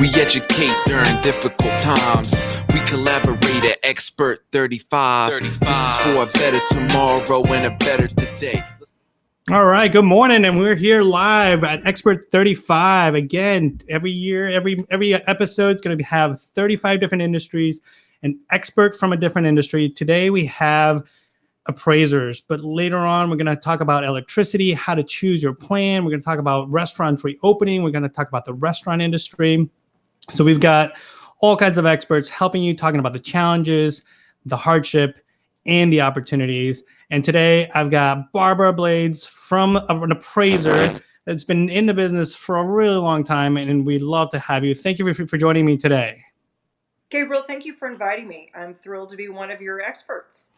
We educate during difficult times. We collaborate at Expert35. This is for a better tomorrow and a better today. All right, good morning, and we're here live at Expert35. Again, every year, every episode is going to have 35 different industries, an expert from a different industry. Today we have appraisers, but later on we're going to talk about electricity, how to choose your plan. We're going to talk about restaurants reopening. We're going to talk about the restaurant industry. So we've got all kinds of experts helping you, talking about the challenges, the hardship, and the opportunities. And today I've got Barbara Blades from an appraiser that's been in the business for a really long time, and we'd love to have you. Thank you for joining me today. Gabriel, thank you for inviting me. I'm thrilled to be one of your experts.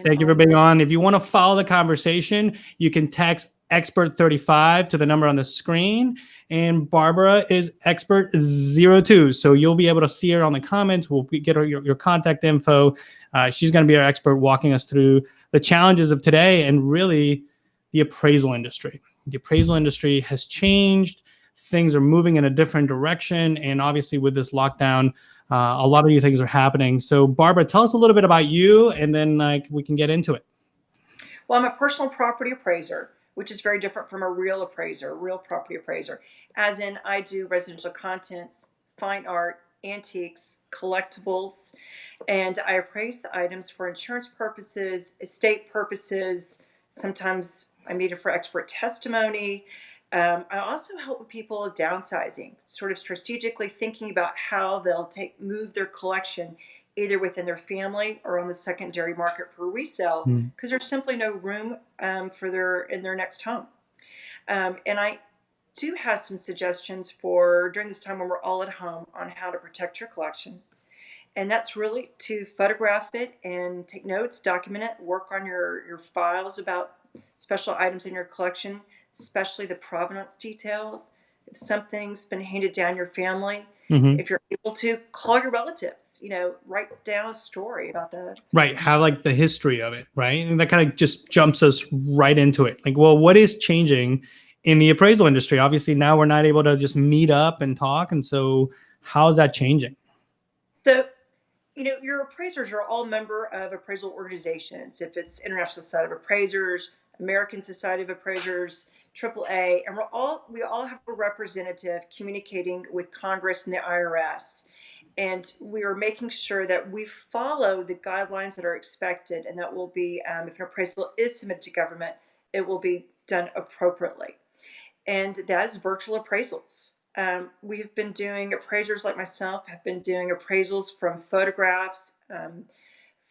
Thank you for being on. If you want to follow the conversation, you can text Expert35 to the number on the screen. And Barbara is Expert02. So you'll be able to see her on the comments. We'll get her your contact info. She's going to be our expert walking us through the challenges of today and really the appraisal industry. The appraisal industry has changed. Things are moving in a different direction. And obviously with this lockdown, a lot of new things are happening. So Barbara, tell us a little bit about you, and then we can get into it. Well, I'm a personal property appraiser, which is very different from a real appraiser, real property appraiser. As in, I do residential contents, fine art, antiques, collectibles, and I appraise the items for insurance purposes, estate purposes. Sometimes I'm needed for expert testimony. I also help with people downsizing, sort of strategically thinking about how they'll move their collection either within their family or on the secondary market for resale, because there's simply no room in their next home. And I do have some suggestions for during this time when we're all at home on how to protect your collection. And that's really to photograph it and take notes, document it, work on your files about special items in your collection, especially the provenance details. If something's been handed down your family, if you're able to, call your relatives, write down a story about that. Right. Have like the history of it, right? And that kind of just jumps us right into it. Like, well, what is changing in the appraisal industry? Obviously now we're not able to just meet up and talk. And so how is that changing? So, your appraisers are all member of appraisal organizations. If it's International Society of Appraisers, American Society of Appraisers, AAA, and we all have a representative communicating with Congress and the IRS. And we are making sure that we follow the guidelines that are expected, and that will be, if an appraisal is submitted to government, it will be done appropriately. And that is virtual appraisals. We have been doing, appraisers like myself have been doing appraisals from photographs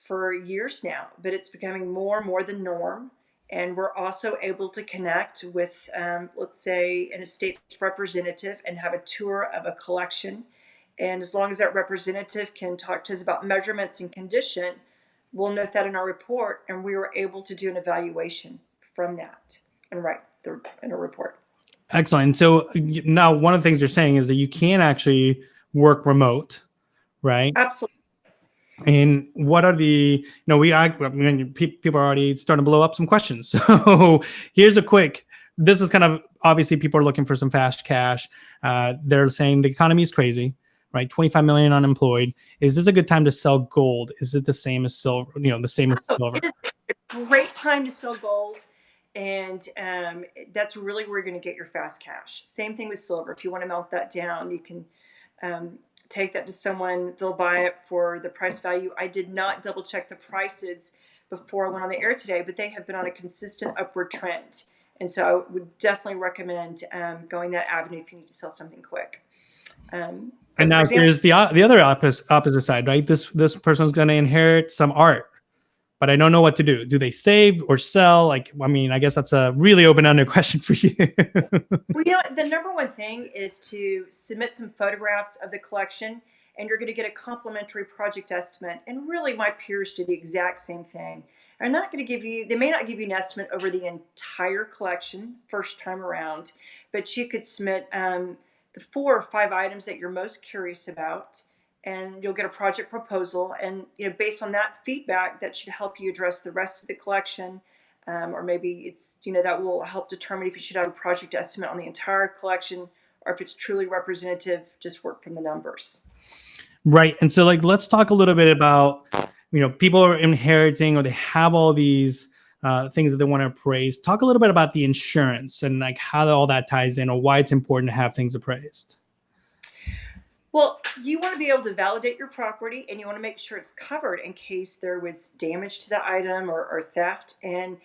for years now, but it's becoming more and more the norm. And we're also able to connect with, let's say, an estate representative and have a tour of a collection. And as long as that representative can talk to us about measurements and condition, we'll note that in our report, and we were able to do an evaluation from that and write in a report. Excellent. So now one of the things you're saying is that you can actually work remote, right? Absolutely. And what are the, people are already starting to blow up some questions. So here's this is kind of, obviously people are looking for some fast cash. They're saying the economy is crazy, right? 25 million unemployed. Is this a good time to sell gold? Is it the same as silver? Silver? It is a great time to sell gold. And that's really where you're going to get your fast cash. Same thing with silver. If you want to melt that down, you can take that to someone. They'll buy it for the price value. I did not double check the prices before I went on the air today, but they have been on a consistent upward trend. And so I would definitely recommend going that avenue if you need to sell something quick. And now there's the other opposite side, right? This person's going to inherit some art, but I don't know what to do. Do they save or sell? I guess that's a really open-ended question for you. Well, the number one thing is to submit some photographs of the collection, and you're going to get a complimentary project estimate. And really, my peers do the exact same thing. They may not give you an estimate over the entire collection first time around, but you could submit the 4 or 5 items that you're most curious about, and you'll get a project proposal. And based on that feedback, that should help you address the rest of the collection. Or maybe it's, that will help determine if you should have a project estimate on the entire collection or if it's truly representative, just work from the numbers. Right. And so like, let's talk a little bit about, people are inheriting or they have all these things that they want to appraise. Talk a little bit about the insurance and like how all that ties in or why it's important to have things appraised. Well, you want to be able to validate your property and you want to make sure it's covered in case there was damage to the item or theft. And,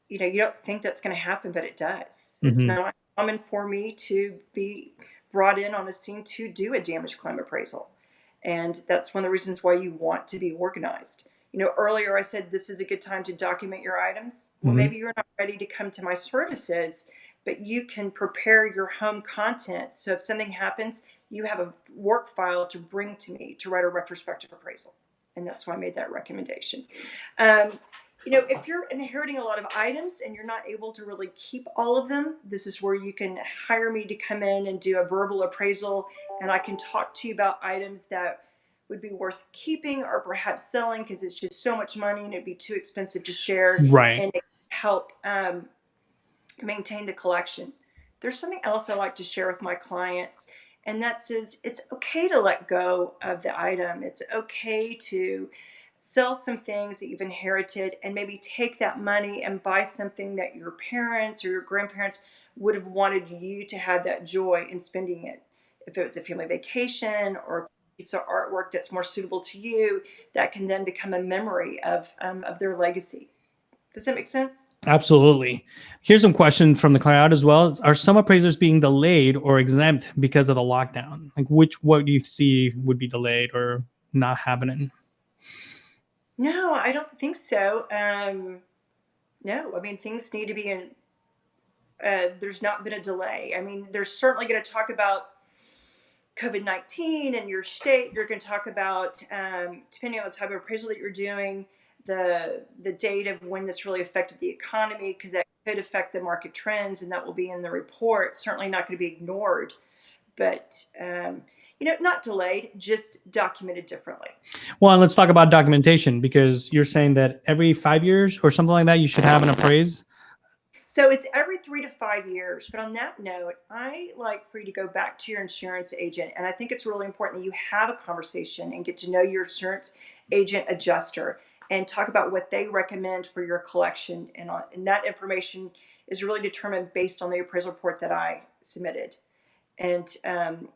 you don't think that's going to happen, but it does. It's not common for me to be brought in on a scene to do a damage claim appraisal. And that's one of the reasons why you want to be organized. Earlier I said this is a good time to document your items. Well, maybe you're not ready to come to my services, but you can prepare your home contents. So if something happens, you have a work file to bring to me to write a retrospective appraisal. And that's why I made that recommendation. If you're inheriting a lot of items and you're not able to really keep all of them, this is where you can hire me to come in and do a verbal appraisal. And I can talk to you about items that would be worth keeping or perhaps selling because it's just so much money and it'd be too expensive to share. Right. And it can help maintain the collection. There's something else I like to share with my clients, and that is it's okay to let go of the item. It's okay to sell some things that you've inherited and maybe take that money and buy something that your parents or your grandparents would have wanted you to have that joy in spending it. If it was a family vacation or it's an artwork that's more suitable to you, that can then become a memory of their legacy. Does that make sense? Absolutely. Here's some questions from the crowd as well. Are some appraisers being delayed or exempt because of the lockdown? Like what do you see would be delayed or not happening? No, I don't think so. No, I mean, things need to be in, there's not been a delay. I mean, they're certainly going to talk about COVID-19 in your state. You're going to talk about, depending on the type of appraisal that you're doing, the date of when this really affected the economy, because that could affect the market trends, and that will be in the report. Certainly not going to be ignored, but not delayed, just documented differently. Well, and let's talk about documentation, because you're saying that every 5 years or something like that, you should have an appraise. So it's every 3 to 5 years. But on that note, I like for you to go back to your insurance agent. And I think it's really important that you have a conversation and get to know your insurance agent adjuster and talk about what they recommend for your collection. And that information is really determined based on the appraisal report that I submitted. And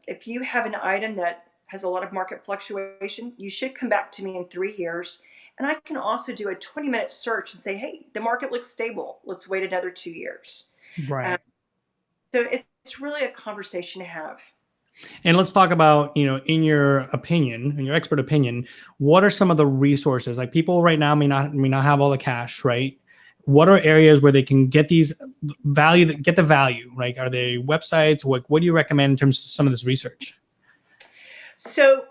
if you have an item that has a lot of market fluctuation, you should come back to me in 3 years. And I can also do a 20-minute search and say, hey, the market looks stable. Let's wait another 2 years. Right. So it's really a conversation to have. And let's talk about, in your opinion, in your expert opinion, what are some of the resources? Like people right now may not have all the cash, right? What are areas where they can get the value, right? Are they websites? What do you recommend in terms of some of this research? So,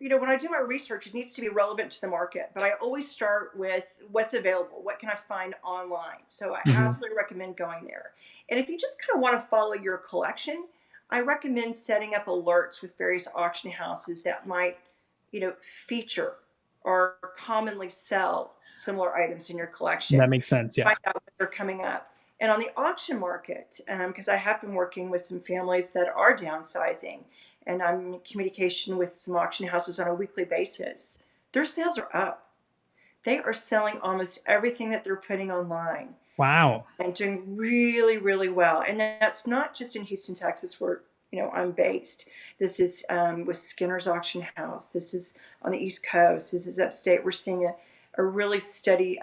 when I do my research, it needs to be relevant to the market, but I always start with what's available. What can I find online? So I absolutely recommend going there. And if you just kind of want to follow your collection, I recommend setting up alerts with various auction houses that might, feature or commonly sell similar items in your collection. That makes sense. Yeah. Find out when they're coming up. And on the auction market, because I have been working with some families that are downsizing, and I'm in communication with some auction houses on a weekly basis, their sales are up. They are selling almost everything that they're putting online. Wow. And doing really, really well. And that's not just in Houston, Texas, where I'm based. This is with Skinner's Auction House. This is on the East Coast. This is upstate. We're seeing a really steady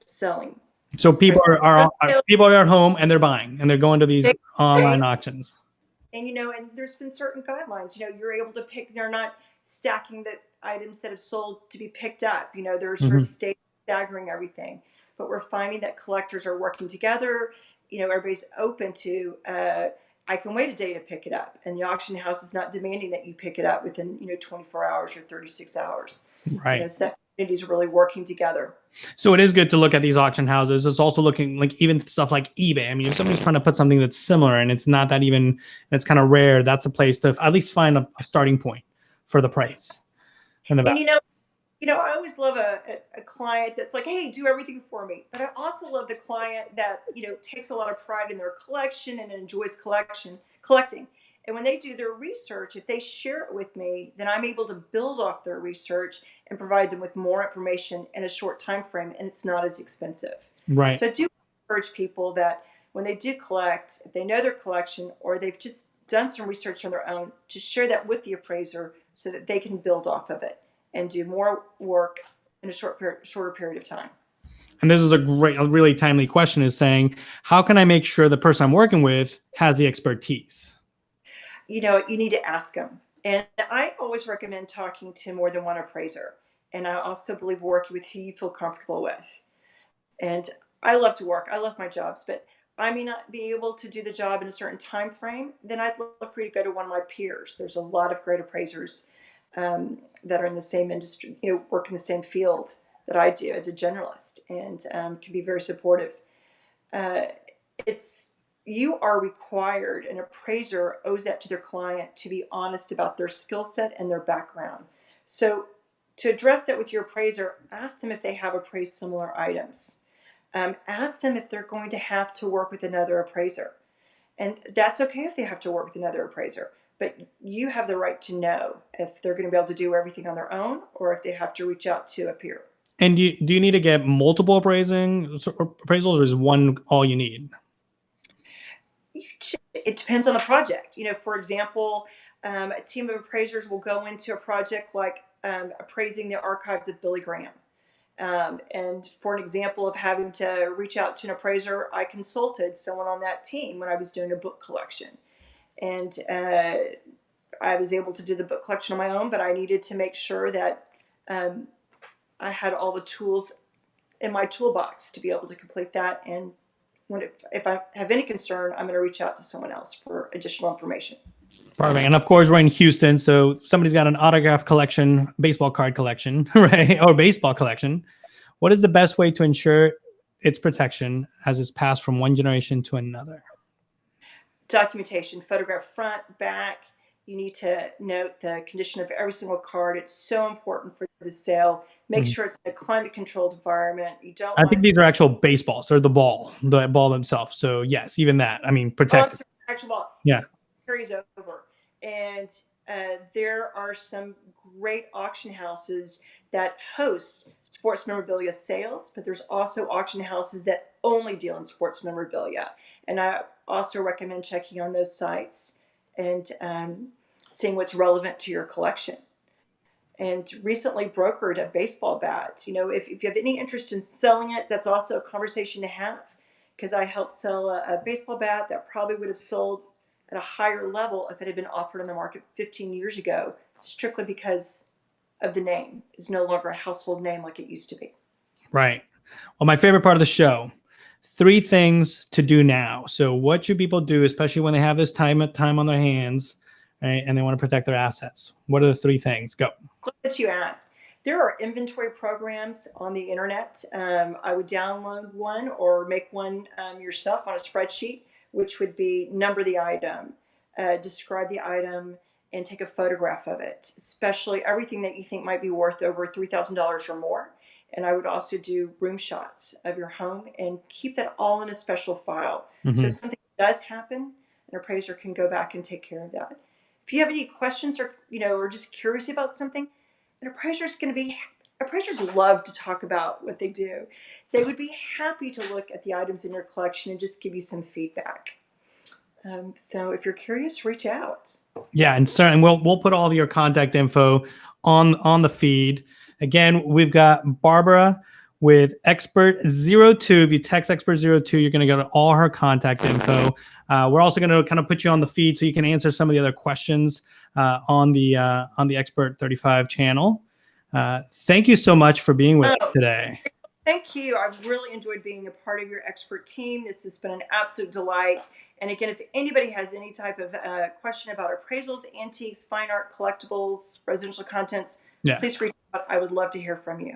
selling. So people are at home and they're buying and they're going to these online auctions. And and there's been certain guidelines. You're able to pick. They're not stacking the items that have sold to be picked up. They're sort of staggering everything. But we're finding that collectors are working together. Everybody's open to. I can wait a day to pick it up, and the auction house is not demanding that you pick it up within 24 hours or 36 hours. Right. So that communities are really working together. So it is good to look at these auction houses. It's also looking like even stuff like eBay. I mean, if somebody's trying to put something that's similar and it's not that even, it's kind of rare, that's a place to at least find a starting point for the price. And I always love a client that's like, hey, do everything for me. But I also love the client that, takes a lot of pride in their collection and enjoys collecting. And when they do their research, if they share it with me, then I'm able to build off their research and provide them with more information in a short time frame, and it's not as expensive. Right. So I do encourage people that when they do collect, if they know their collection or they've just done some research on their own, to share that with the appraiser so that they can build off of it and do more work in a shorter period of time. And this is a really timely question, is saying, how can I make sure the person I'm working with has the expertise? You need to ask them. And I always recommend talking to more than one appraiser. And I also believe working with who you feel comfortable with. And I love to work. I love my jobs, but I may not be able to do the job in a certain time frame. Then I'd love for you to go to one of my peers. There's a lot of great appraisers that are in the same industry, work in the same field that I do as a generalist, and can be very supportive. It's You are required, an appraiser owes that to their client, to be honest about their skill set and their background. So to address that with your appraiser, ask them if they have appraised similar items. Ask them if they're going to have to work with another appraiser. And that's okay if they have to work with another appraiser, but you have the right to know if they're going to be able to do everything on their own or if they have to reach out to a peer. And do you need to get multiple appraisals, or is one all you need? It depends on the project. For example, a team of appraisers will go into a project like appraising the archives of Billy Graham. And for an example of having to reach out to an appraiser, I consulted someone on that team when I was doing a book collection. And I was able to do the book collection on my own, but I needed to make sure that I had all the tools in my toolbox to be able to complete that. And if I have any concern, I'm going to reach out to someone else for additional information. Perfect. And of course, we're in Houston, so somebody's got an autograph collection, baseball card collection, right? Or baseball collection. What is the best way to ensure its protection as it's passed from one generation to another? Documentation, photograph front, back. You need to note the condition of every single card. It's so important for the sale. Make sure it's in a climate-controlled environment. I think these are actual baseballs, or the ball themselves. So yes, even that. I mean, protected. Actual ball. Yeah. Carries over. And there are some great auction houses that host sports memorabilia sales, but there's also auction houses that only deal in sports memorabilia. And I also recommend checking on those sites and seeing what's relevant to your collection. And recently brokered a baseball bat. If you have any interest in selling it, that's also a conversation to have, because I helped sell a baseball bat that probably would have sold at a higher level if it had been offered on the market 15 years ago, strictly because of the name. It's no longer a household name like it used to be. Right. Well, my favorite part of the show, 3 things to do now. So what should people do, especially when they have this time on their hands, right, and they want to protect their assets? What are the 3 things? Go. Glad that you asked. There are inventory programs on the internet. I would download one or make one yourself on a spreadsheet, which would be number the item, describe the item, and take a photograph of it, especially everything that you think might be worth over $3,000 or more. And I would also do room shots of your home and keep that all in a special file. So if something does happen, an appraiser can go back and take care of that. If you have any questions or just curious about something, appraisers love to talk about what they do. They would be happy to look at the items in your collection and just give you some feedback. So if you're curious, reach out. Yeah, and certainly we'll put all your contact info on the feed. Again, we've got Barbara with Expert02. If you text Expert02, you're going to go to all her contact info. We're also going to kind of put you on the feed so you can answer some of the other questions on the Expert35 channel. Thank you so much for being with us today. Thank you. I've really enjoyed being a part of your expert team. This has been an absolute delight. And again, if anybody has any type of question about appraisals, antiques, fine art, collectibles, residential contents, please reach out. I would love to hear from you.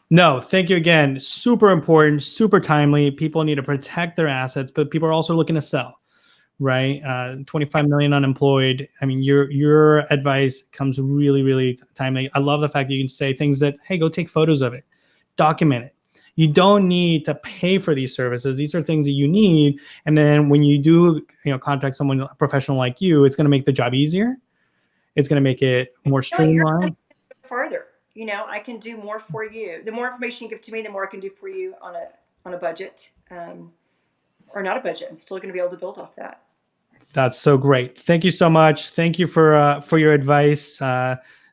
No, thank you again. Super important, super timely. People need to protect their assets, but people are also looking to sell, right? 25 million unemployed. I mean, your advice comes really, really timely. I love the fact that you can say things that, hey, go take photos of it, document it. You don't need to pay for these services. These are things that you need. And then when you do, contact someone, a professional like you, it's going to make the job easier. It's going to make it more streamlined. Further, I can do more for you. The more information you give to me, the more I can do for you on a budget, or not a budget. I'm still going to be able to build off that. That's so great. Thank you so much. Thank you for your advice.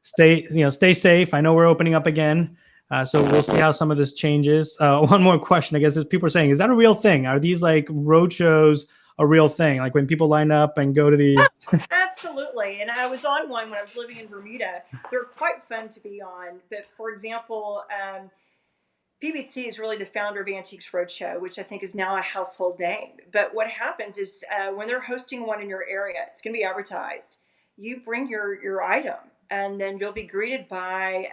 Stay safe. I know we're opening up again. So we'll see how some of this changes. One more question, I guess, is people are saying, is that a real thing? Are these like road shows a real thing? Like when people line up and go to the... Absolutely. And I was on one when I was living in Bermuda. They're quite fun to be on. But for example, BBC is really the founder of Antiques Roadshow, which I think is now a household name. But what happens is when they're hosting one in your area, it's going to be advertised. You bring your item, and then you'll be greeted by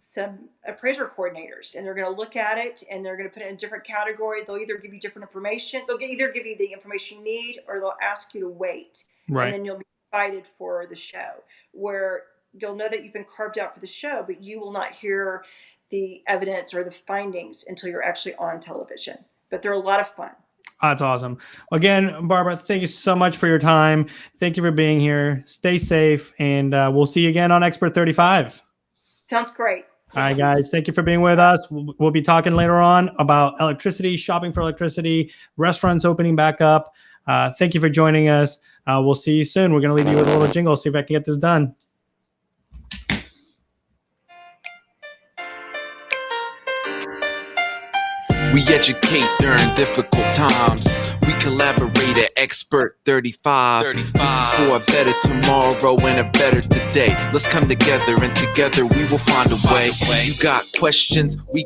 some appraiser coordinators, and they're going to look at it, and they're going to put it in a different category. They'll either give you different information. They'll either give you the information you need, or they'll ask you to wait. Right. And then you'll be invited for the show, where you'll know that you've been carved out for the show, but you will not hear the evidence or the findings until you're actually on television. But they're a lot of fun. That's awesome. Again, Barbara, thank you so much for your time. Thank you for being here. Stay safe, and we'll see you again on Expert35. Sounds great. All right, guys. Thank you for being with us. We'll be talking later on about electricity, shopping for electricity, restaurants opening back up. Thank you for joining us. We'll see you soon. We're going to leave you with a little jingle, see if I can get this done. We educate during difficult times. We collaborate at Expert35. This is for a better tomorrow and a better today. Let's come together, and together we will find a way. You got questions? We